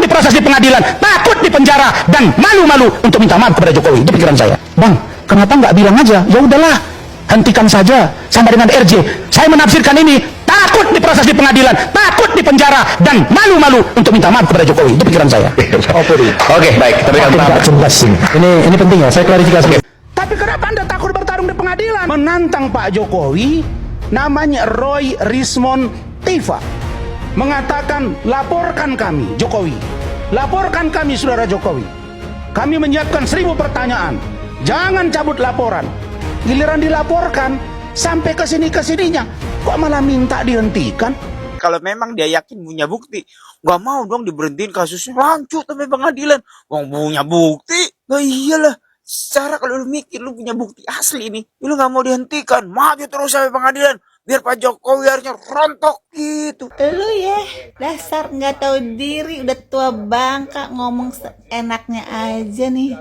diproses di pengadilan, takut di penjara, dan malu-malu untuk minta maaf kepada Jokowi. Itu pikiran saya. Bang, kenapa nggak bilang aja, ya udahlah, hentikan saja sama dengan RJ. Saya menafsirkan ini, takut diproses di pengadilan, takut di penjara, dan malu-malu untuk minta maaf kepada Jokowi. Itu pikiran saya. Oke, baik. Tapi Ini penting ya, saya klarifikasi. Tapi kenapa Anda takut bertarung di pengadilan? Menantang Pak Jokowi, namanya Roy Rismond Tiva, mengatakan, laporkan kami, Jokowi. Laporkan kami, saudara Jokowi. Kami menyiapkan 1000 pertanyaan. Jangan cabut laporan. Giliran dilaporkan, sampai kesini-kesininya, kok malah minta dihentikan? Kalau memang dia yakin punya bukti, nggak mau dong diberhentiin kasusnya, lanjut sampai pengadilan. Wong punya bukti, nah iyalah. Secara kalau lu mikir lu punya bukti asli ini, lu nggak mau dihentikan, maju terus sampai pengadilan. Biar Pak Jokowi harusnya rontok gitu. Lu ya, dasar nggak tahu diri, udah tua bangka ngomong seenaknya aja nih.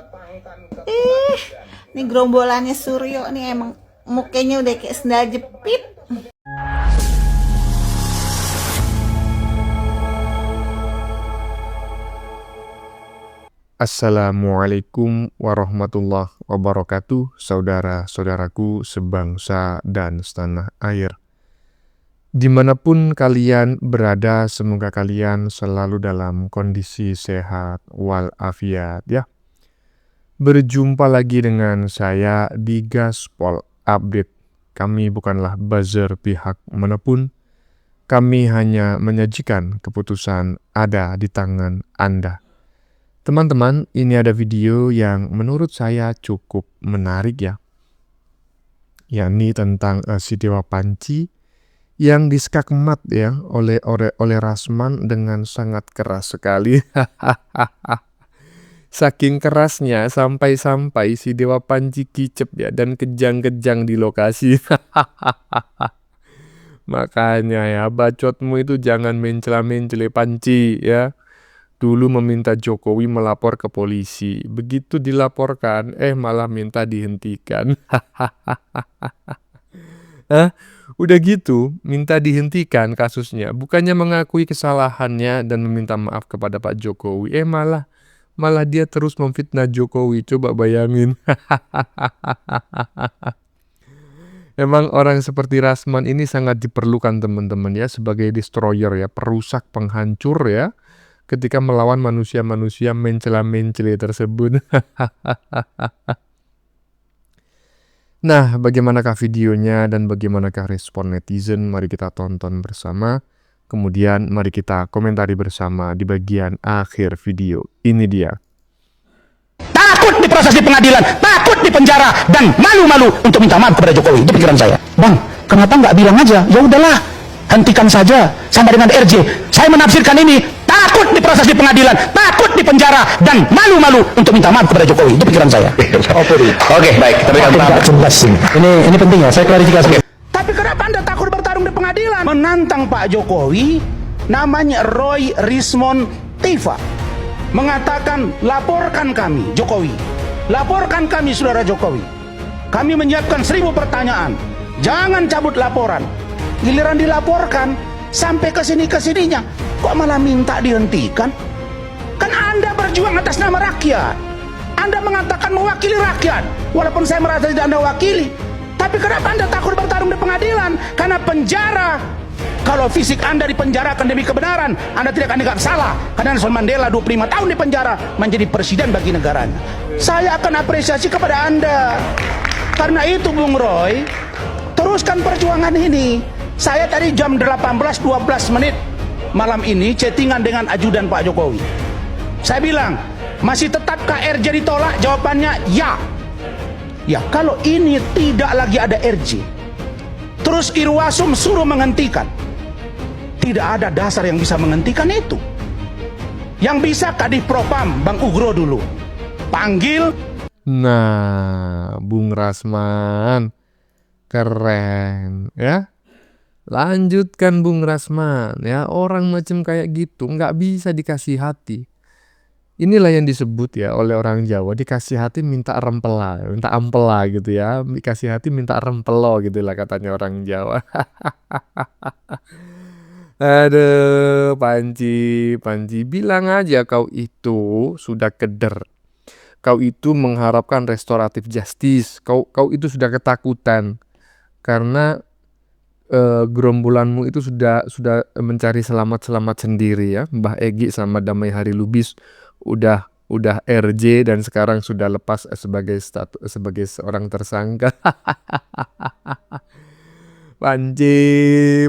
Nih gerombolannya Suryo nih emang mukanya udah kayak sendal jepit. Assalamualaikum warahmatullahi wabarakatuh, saudara-saudaraku sebangsa dan setanah air. Dimanapun kalian berada, semoga kalian selalu dalam kondisi sehat walafiat ya. Berjumpa lagi dengan saya di Gaspol Update. Kami bukanlah buzzer pihak manapun. Kami hanya menyajikan keputusan ada di tangan Anda. Teman-teman, ini ada video yang menurut saya cukup menarik ya. Yakni tentang si Dewa Panci yang diskakmat ya oleh Rasman dengan sangat keras sekali. Saking kerasnya sampai-sampai si Dewa Panci kicep ya dan kejang-kejang di lokasi. Makanya ya, bacotmu itu jangan mencela-mencela Panci ya. Dulu meminta Jokowi melapor ke polisi. Begitu dilaporkan, malah minta dihentikan. Udah gitu, minta dihentikan kasusnya. Bukannya mengakui kesalahannya dan meminta maaf kepada Pak Jokowi. Malah dia terus memfitnah Jokowi. Coba bayangin. Emang orang seperti Rasman ini sangat diperlukan teman-teman ya. Sebagai destroyer ya, perusak, penghancur ya. Ketika melawan manusia-manusia mencela-mencela tersebut. Nah, bagaimanakah videonya dan bagaimanakah respon netizen? Mari kita tonton bersama. Kemudian mari kita komentari bersama di bagian akhir video. Ini dia. Takut diproses di pengadilan, takut di penjara, dan malu-malu untuk minta maaf kepada Jokowi. Itu pikiran saya. Bang, kenapa nggak bilang aja, ya udahlah, hentikan saja sama dengan RJ. Saya menafsirkan ini, takut diproses di pengadilan, takut di penjara, dan malu-malu untuk minta maaf kepada Jokowi. Itu pikiran saya. Oke, baik. Tapi Ini penting ya, saya klarifikasi. Tapi kenapa Anda takut bertarung di pengadilan? Menantang Pak Jokowi, namanya Roy Rismond Tiva, mengatakan, laporkan kami, Jokowi. Laporkan kami, saudara Jokowi. Kami menyiapkan 1000 pertanyaan. Jangan cabut laporan. Giliran dilaporkan, sampai kesini-kesininya, kok malah minta dihentikan? Kan Anda berjuang atas nama rakyat. Anda mengatakan mewakili rakyat. Walaupun saya merasa tidak Anda wakili. Tapi kenapa Anda takut bertarung di pengadilan? Karena penjara. Kalau fisik Anda dipenjarakan demi kebenaran, Anda tidak akan dianggap salah. Karena Nelson Mandela 25 tahun di penjara menjadi presiden bagi negaranya. Saya akan apresiasi kepada Anda. Karena itu Bung Roy, teruskan perjuangan ini. Saya tadi jam 18.12 menit malam ini chattingan dengan ajudan Pak Jokowi. Saya bilang, masih tetapkah RJ ditolak? Jawabannya ya. Ya, kalau ini tidak lagi ada RJ, terus Irwasum suruh menghentikan, tidak ada dasar yang bisa menghentikan itu. Yang bisa Kadif Propam Bang Ugro dulu panggil. Nah, Bung Rasman keren ya. Lanjutkan Bung Rasman ya. Orang macam kayak gitu nggak bisa dikasih hati. Inilah yang disebut ya oleh orang Jawa, dikasih hati minta rempela, minta ampela gitu ya. Dikasih hati minta rempelo gitu lah katanya orang Jawa. Aduh, Panji bilang aja kau itu sudah keder. Kau itu mengharapkan restoratif justice. Kau itu sudah ketakutan karena gerombolanmu itu sudah mencari selamat sendiri ya. Mbah Egi sama Damai Hari Lubis udah RJ dan sekarang sudah lepas sebagai seorang tersangka. Panji,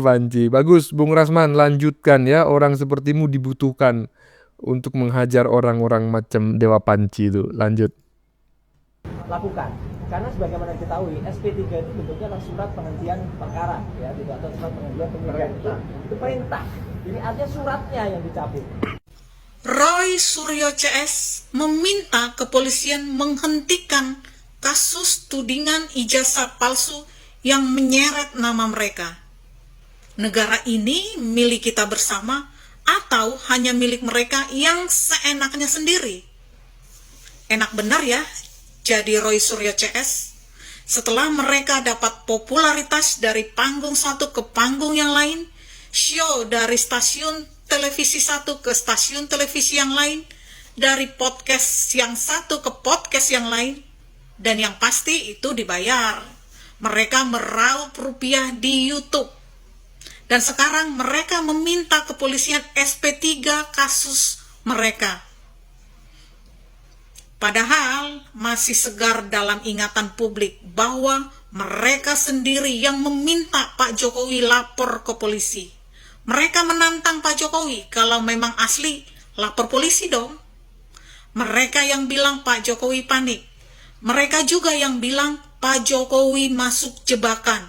bagus Bung Rasman, lanjutkan ya, orang sepertimu dibutuhkan untuk menghajar orang-orang macam Dewa Panci itu. Lanjut. Lakukan, karena sebagaimana diketahui SP3 itu bentuknya adalah surat penghentian perkara ya, tidak ada surat penghentian penyidikan. Itu perintah, ini artinya suratnya yang dicabut. Roy Suryo CS meminta kepolisian menghentikan kasus tudingan ijazah palsu yang menyeret nama mereka. Negara ini milik kita bersama atau hanya milik mereka yang seenaknya sendiri? Enak benar ya jadi Roy Suryo CS. Setelah mereka dapat popularitas dari panggung satu ke panggung yang lain, show dari stasiun televisi satu ke stasiun televisi yang lain, dari podcast yang satu ke podcast yang lain, dan yang pasti itu dibayar. Mereka meraup rupiah di YouTube. Dan sekarang mereka meminta kepolisian SP3 kasus mereka. Padahal masih segar dalam ingatan publik bahwa mereka sendiri yang meminta Pak Jokowi lapor ke polisi. Mereka menantang Pak Jokowi, kalau memang asli, lapor polisi dong. Mereka yang bilang Pak Jokowi panik. Mereka juga yang bilang Pak Jokowi masuk jebakan.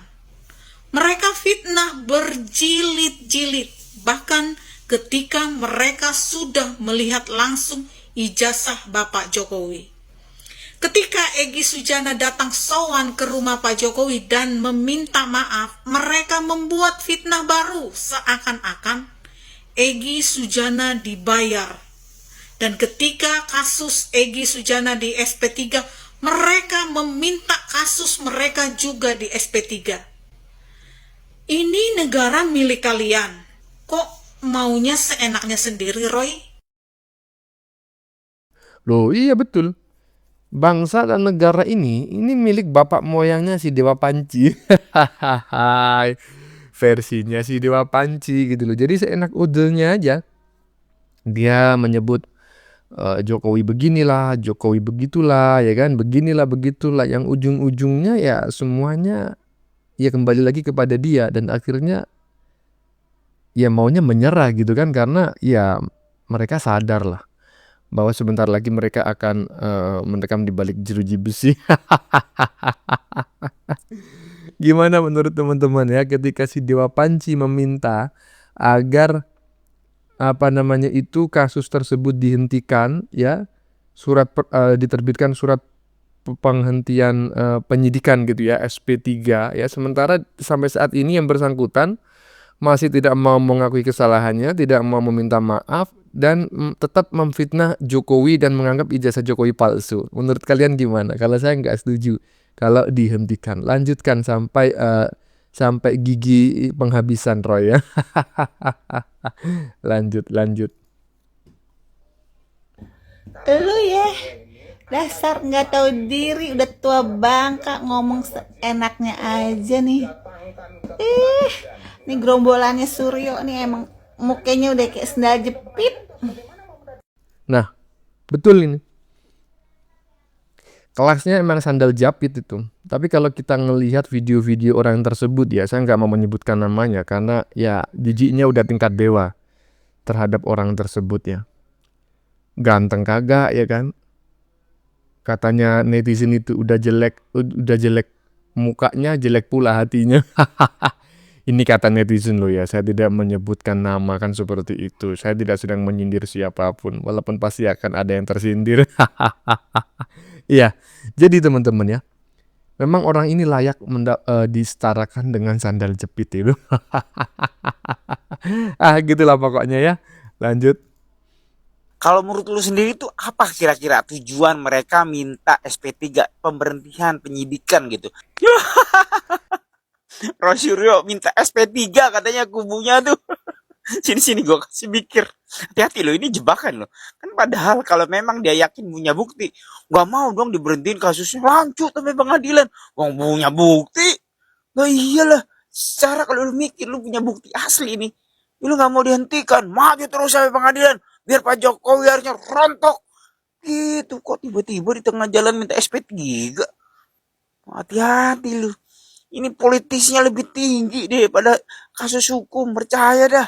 Mereka fitnah berjilid-jilid, bahkan ketika mereka sudah melihat langsung ijazah Bapak Jokowi. Ketika Egy Sujana datang sowan ke rumah Pak Jokowi dan meminta maaf, mereka membuat fitnah baru seakan-akan Egy Sujana dibayar. Dan ketika kasus Egy Sujana di SP3, mereka meminta kasus mereka juga di SP3. Ini negara milik kalian. Kok maunya seenaknya sendiri, Roy? Loh, iya betul. Bangsa dan negara ini milik bapak moyangnya si Dewa Panci. Versinya si Dewa Panci gitu loh. Jadi seenak udelnya aja. Dia menyebut Jokowi beginilah, Jokowi begitulah, ya kan? Beginilah, begitulah. Yang ujung-ujungnya ya semuanya ya kembali lagi kepada dia. Dan akhirnya ya maunya menyerah gitu kan. Karena ya mereka sadar lah bahwa sebentar lagi mereka akan mendekam di balik jeruji besi. Gimana menurut teman-teman ya ketika si Dewa Panci meminta agar kasus tersebut dihentikan ya, diterbitkan surat penghentian penyidikan gitu ya, SP3 ya. Sementara sampai saat ini yang bersangkutan masih tidak mau mengakui kesalahannya, tidak mau meminta maaf, dan tetap memfitnah Jokowi dan menganggap ijazah Jokowi palsu. Menurut kalian gimana? Kalau saya nggak setuju kalau dihentikan, lanjutkan sampai gigi penghabisan Roy ya. Lanjut. Lu ya, dasar nggak tahu diri, udah tua bangka ngomong seenaknya aja nih. Nih gerombolannya Suryo nih emang mukanya udah kayak sendal jepit. Nah, betul ini. Kelasnya emang sandal japit itu. Tapi kalau kita ngelihat video-video orang tersebut ya, saya nggak mau menyebutkan namanya karena ya jijiknya udah tingkat dewa terhadap orang tersebut ya. Ganteng kagak ya kan? Katanya netizen itu udah jelek mukanya, jelek pula hatinya. Ini kata netizen loh ya, saya tidak menyebutkan nama kan seperti itu. Saya tidak sedang menyindir siapapun, walaupun pasti akan ada yang tersindir. Iya, jadi teman-teman ya, memang orang ini layak disetarakan dengan sandal jepit itu. Gitulah pokoknya ya. Lanjut. Kalau menurut lu sendiri tuh apa kira-kira tujuan mereka minta SP3, pemberhentian penyidikan gitu? Roy Suryo minta SP3 katanya kubunya tuh. Sini-sini gue kasih mikir. Hati-hati loh, ini jebakan loh. Kan padahal kalau memang dia yakin punya bukti, gak mau dong diberhentiin kasusnya, lanjut sampai pengadilan. Wong punya bukti. Nah iyalah, secara kalau lu mikir lu punya bukti asli nih, lu gak mau dihentikan, maju terus sampai pengadilan. Biar Pak Jokowi harusnya rontok. Gitu kok tiba-tiba di tengah jalan minta SP3. Hati-hati lu. Ini politisnya lebih tinggi daripada kasus hukum, percaya dah.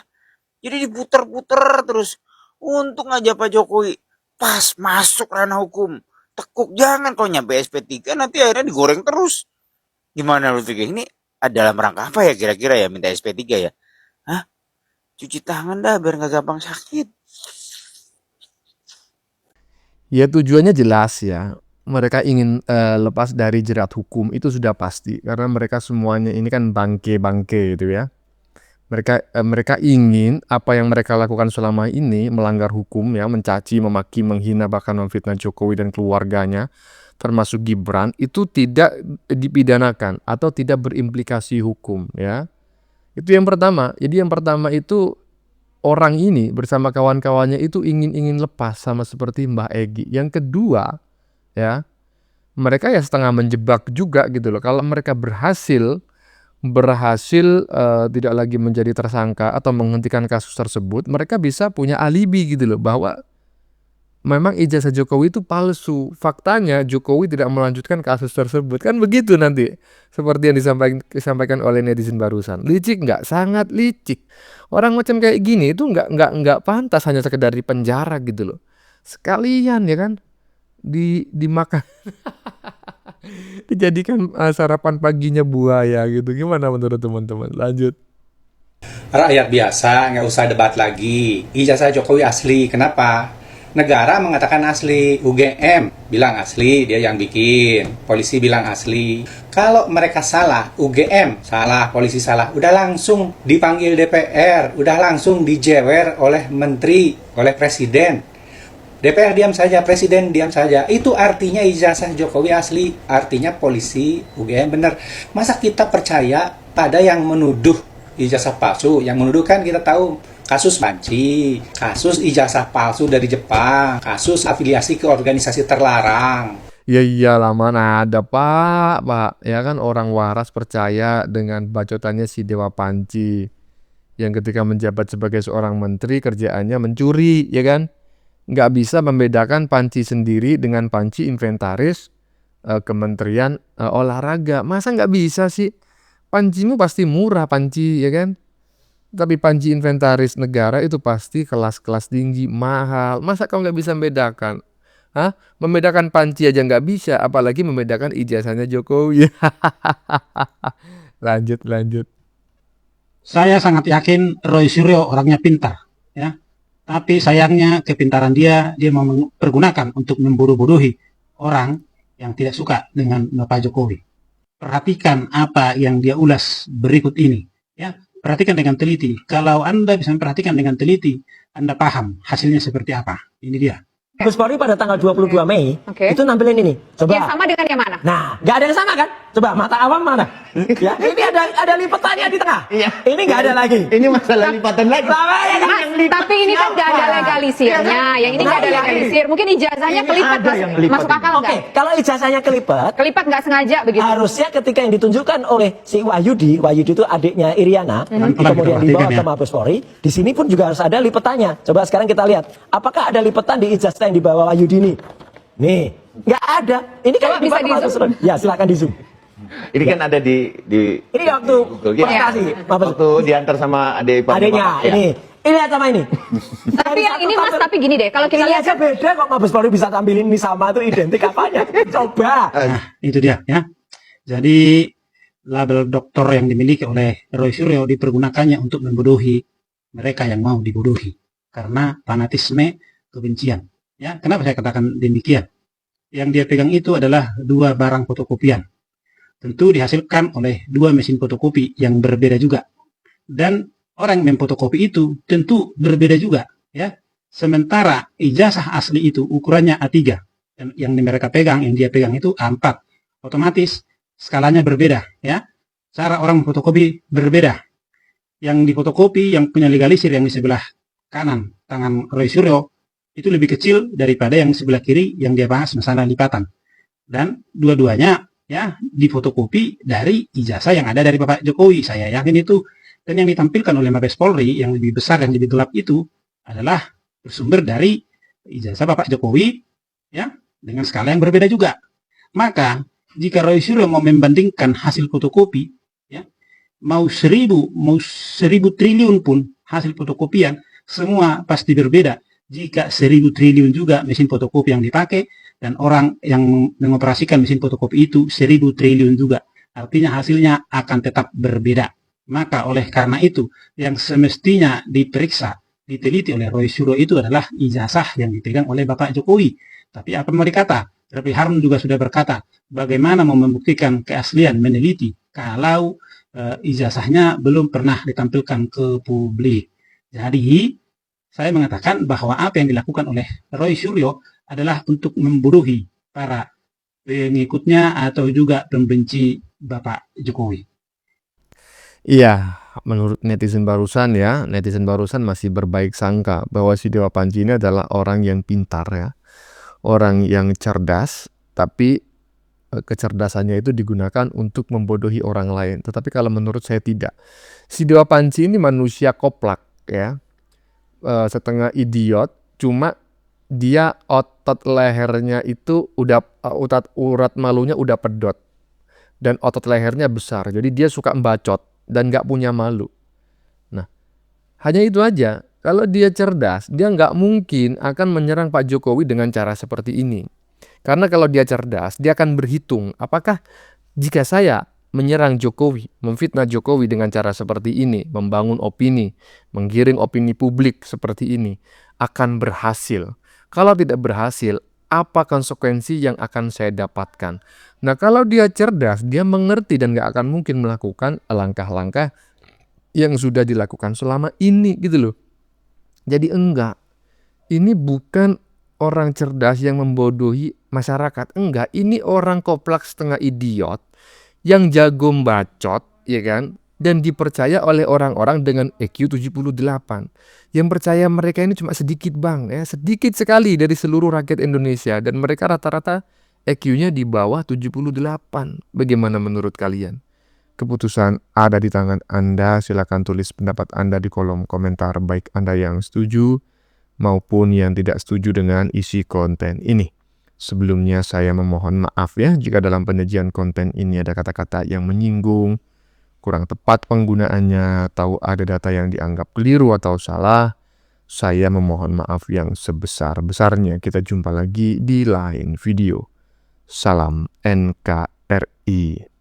Jadi diputer-puter terus. Untung aja Pak Jokowi pas masuk ranah hukum. Tekuk, jangan kau nyampe SP3 nanti akhirnya digoreng terus. Gimana lu pikir ini dalam rangka apa ya kira-kira ya minta SP3 ya? Hah? Cuci tangan dah biar gak gampang sakit. Ya tujuannya jelas ya. Mereka ingin lepas dari jerat hukum itu sudah pasti karena mereka semuanya ini kan bangke-bangke gitu ya. Mereka ingin apa yang mereka lakukan selama ini melanggar hukum ya, mencaci, memaki, menghina bahkan memfitnah Jokowi dan keluarganya termasuk Gibran itu tidak dipidanakan atau tidak berimplikasi hukum ya. Itu yang pertama. Jadi yang pertama itu orang ini bersama kawan-kawannya itu ingin lepas sama seperti Mbah Egy. Yang kedua ya, mereka ya setengah menjebak juga gitu loh. Kalau mereka berhasil tidak lagi menjadi tersangka atau menghentikan kasus tersebut, mereka bisa punya alibi gitu loh bahwa memang ijazah Jokowi itu palsu. Faktanya Jokowi tidak melanjutkan kasus tersebut. Kan begitu nanti. Seperti yang disampaikan oleh netizen barusan. Licik nggak? Sangat licik. Orang macam kayak gini itu nggak pantas hanya sekedar di penjara gitu loh. Sekalian ya kan dimakan. Dijadikan sarapan paginya buaya gitu. Gimana menurut teman-teman? Lanjut. Rakyat biasa nggak usah debat lagi. Ijazah Jokowi asli. Kenapa? Negara mengatakan asli. UGM bilang asli, dia yang bikin. Polisi bilang asli. Kalau mereka salah, UGM salah, polisi salah, udah langsung dipanggil DPR, udah langsung dijewer oleh menteri, oleh presiden. DPR diam saja, presiden diam saja. Itu artinya ijazah Jokowi asli, artinya polisi UGM benar. Masa kita percaya pada yang menuduh ijazah palsu? Yang menuduh kan kita tahu kasus Banci, kasus ijazah palsu dari Jepang, kasus afiliasi ke organisasi terlarang. Ya iyalah, mana ada Pak. Ya kan orang waras percaya dengan bacotannya si Dewa Panci. Yang ketika menjabat sebagai seorang menteri kerjaannya mencuri, ya kan? Nggak bisa membedakan Panci sendiri dengan Panci inventaris Kementerian Olahraga. Masa nggak bisa sih? Pancimu pasti murah Panci, ya kan? Tapi Panci inventaris negara itu pasti kelas-kelas tinggi, mahal. Masa kau nggak bisa membedakan? Hah? Membedakan Panci aja nggak bisa, apalagi membedakan ijazahnya Jokowi. Lanjut. Saya sangat yakin Roy Suryo orangnya pintar, ya. Tapi sayangnya kepintaran dia mempergunakan untuk membodoh-bodohi orang yang tidak suka dengan Bapak Jokowi. Perhatikan apa yang dia ulas berikut ini, ya. Perhatikan dengan teliti. Kalau Anda bisa memperhatikan dengan teliti, Anda paham hasilnya seperti apa. Ini dia. Mabes Polri pada tanggal 22 Mei itu nampilin ini. Coba. Yang sama dengan yang mana? Nah, nggak ada yang sama kan? Coba mata awam mana? Ya, ini ada lipatannya di tengah. Iya. Ini nggak ada lagi. Ini masalah lipatan lagi. Tapi ini kan nggak ada legalisirnya. Yang ini nggak ada legalisir. Mungkin ijazahnya kelipat. Masuk akal nggak? Oke, kalau ijazahnya kelipat Nggak sengaja begitu. harusnya ketika yang ditunjukkan oleh si Wahyudi itu adiknya Iriana, kemudian dibawa ke Mabes Polri, di sini pun juga harus ada lipatannya. Coba sekarang kita lihat, apakah ada lipatan di ijazah yang dibawa Wahyudi ini? Nih, nggak ada. Ini kan Coba bisa dibawa di zoom. Ya, silakan di zoom. Ini kan ada di Ini waktu presentasi, waktu diantar sama adiknya. Ini lihat sama ini. Tapi yang ini Mas, tapi gini deh, kalau kita lihat aja beda kok Mabes Polri bisa tampilin ini sama itu identik apanya? Coba. Nah, itu dia, ya. Jadi label doktor yang dimiliki oleh Roy Suryo dipergunakannya untuk membodohi mereka yang mau dibodohi karena fanatisme kebencian. Ya, kenapa saya katakan demikian? Yang dia pegang itu adalah dua barang fotokopian. Tentu dihasilkan oleh dua mesin fotokopi yang berbeda juga. Dan orang yang memfotokopi itu tentu berbeda juga, ya. Sementara ijazah asli itu ukurannya A3 dan yang mereka pegang, yang dia pegang itu A4. Otomatis skalanya berbeda, ya. Cara orang fotokopi berbeda. yang difotokopi, yang punya legalisir yang di sebelah kanan tangan Roy Suryo itu lebih kecil daripada yang sebelah kiri yang dia bahas masalah lipatan. Dan dua-duanya ya difotokopi dari ijazah yang ada dari Bapak Jokowi. Saya yakin itu. Dan yang ditampilkan oleh Mabes Polri yang lebih besar dan lebih gelap itu adalah bersumber dari ijazah Bapak Jokowi ya dengan skala yang berbeda juga. Maka jika Roy Suryo mau membandingkan hasil fotokopi ya mau 1000 triliun pun hasil fotokopian semua pasti berbeda. Jika 1000 triliun juga mesin fotokopi yang dipakai dan orang yang mengoperasikan mesin fotokopi itu 1000 triliun juga. Artinya hasilnya akan tetap berbeda. Maka oleh karena itu yang semestinya diperiksa, diteliti oleh Roy Suryo itu adalah ijazah yang dipegang oleh Bapak Jokowi. Tapi apa mau dikata? Refli Harun juga sudah berkata, bagaimana mau membuktikan keaslian meneliti kalau ijazahnya belum pernah ditampilkan ke publik. Jadi saya mengatakan bahwa apa yang dilakukan oleh Roy Suryo adalah untuk membodohi para pengikutnya atau juga pembenci Bapak Jokowi. Iya, menurut netizen barusan masih berbaik sangka bahwa si Dewa Panji ini adalah orang yang pintar ya, orang yang cerdas, tapi kecerdasannya itu digunakan untuk membodohi orang lain. Tetapi kalau menurut saya tidak. Si Dewa Panji ini manusia koplak ya, setengah idiot, cuma dia otot lehernya itu udah urat malunya udah pedot dan otot lehernya besar, jadi dia suka membacot dan nggak punya malu. Nah, hanya itu aja. Kalau dia cerdas, dia nggak mungkin akan menyerang Pak Jokowi dengan cara seperti ini. Karena kalau dia cerdas, dia akan berhitung, apakah jika saya menyerang Jokowi, memfitnah Jokowi dengan cara seperti ini, membangun opini, menggiring opini publik seperti ini, akan berhasil. Kalau tidak berhasil, apa konsekuensi yang akan saya dapatkan? Nah, kalau dia cerdas, dia mengerti dan gak akan mungkin melakukan langkah-langkah yang sudah dilakukan selama ini gitu loh. Jadi enggak, ini bukan orang cerdas yang membodohi masyarakat. Enggak, ini orang koplak setengah idiot yang jago bacot, ya kan? Dan dipercaya oleh orang-orang dengan EQ 78. Yang percaya mereka ini cuma sedikit bang, ya, sedikit sekali dari seluruh rakyat Indonesia. Dan mereka rata-rata EQ-nya di bawah 78. Bagaimana menurut kalian? Keputusan ada di tangan Anda. Silakan tulis pendapat Anda di kolom komentar, baik Anda yang setuju maupun yang tidak setuju dengan isi konten ini. Sebelumnya saya memohon maaf ya jika dalam penyajian konten ini ada kata-kata yang menyinggung, kurang tepat penggunaannya, atau ada data yang dianggap keliru atau salah. Saya memohon maaf yang sebesar-besarnya. Kita jumpa lagi di lain video. Salam NKRI.